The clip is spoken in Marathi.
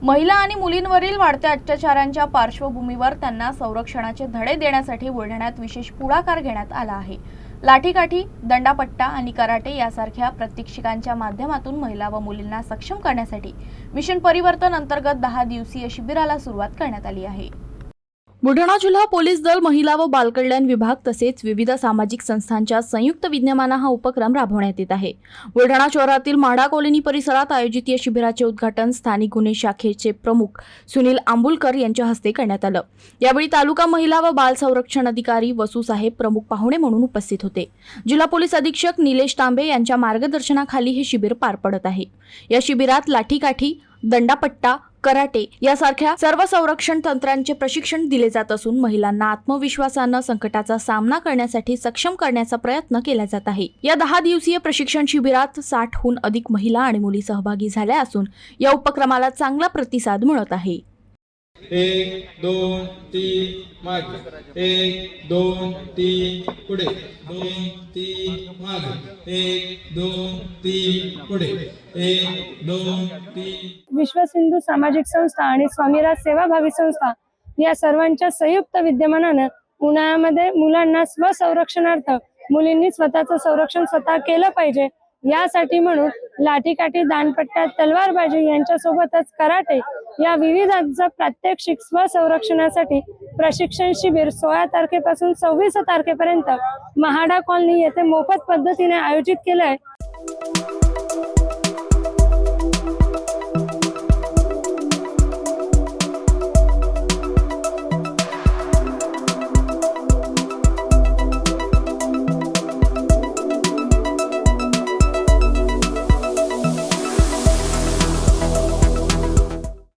महिला आणि मुलींवरील वाढत्या अत्याचारांच्या पार्श्वभूमीवर त्यांना संरक्षणाचे धडे देण्यासाठी बुलढाण्यात विशेष पुढाकार घेण्यात आला आहे। लाठीकाठी, दंडापट्टा आणि कराटे यासारख्या प्रात्यक्षिकांच्या माध्यमातून महिला व मुलींना सक्षम करण्यासाठी मिशन परिवर्तन अंतर्गत 10 दिवसीय शिबिराला सुरुवात करण्यात आली आहे। बुलढाणा जिल्हा पोलीस दल, महिला व बालकल्याण विभाग तसेच विविध सामाजिक संस्थांच्या संयुक्त विद्यमाने हा उपक्रम राबवण्यात येत आहे। बुलढाणा शहरातील म्हाडा कॉलनी परिसरात आयोजित या शिबिराचे उद्घाटन स्थानिक गुन्हे शाखेचे प्रमुख सुनील आंबुलकर यांच्या हस्ते करण्यात आलं। यावेळी तालुका महिला व बाल संरक्षण अधिकारी वसू साहेब प्रमुख पाहुणे म्हणून उपस्थित होते। जिल्हा पोलीस अधीक्षक निलेश तांबे यांच्या मार्गदर्शनाखाली हे शिबिर पार पडत आहे। या शिबिरात लाठीकाठी, दंडापट्टा, कराटे यासारख्या सर्व संरक्षण तंत्रांचे प्रशिक्षण दिले जात असून महिलांना आत्मविश्वासाने संकटाचा सामना करण्यासाठी सक्षम करण्याचा प्रयत्न केला जात आहे। या 10 दिवसीय प्रशिक्षण शिबिरात 60हून अधिक महिला आणि मुली सहभागी झाल्या असून या उपक्रमाला चांगला प्रतिसाद मिळत आहे। 1 2 3 मागे, 1 2 3 पुढे, 2 3 मागे, 1 2 3 पुढे, 1 2 3। विश्व सिंधू सामाजिक संस्था आणि स्वामीराज सेवाभावी संस्था या सर्वांच्या संयुक्त विद्यमानाने उन्हाळ्यामध्ये मुलांना स्वसंरक्षणार्थ मुलींनी स्वतःचं संरक्षण स्वतः केलं पाहिजे यासाठी म्हणून लाठीकाठी, दांडपट्टा, तलवारबाजी यांच्यासोबतच कराटे या विविध प्रात्यक्षिक स्वसंरक्षणासाठी प्रशिक्षण शिबिर 16 तारखेपासून 26 तारखेपर्यंत म्हाडा कॉलनी येथे मोफत पद्धतीने आयोजित केले आहे।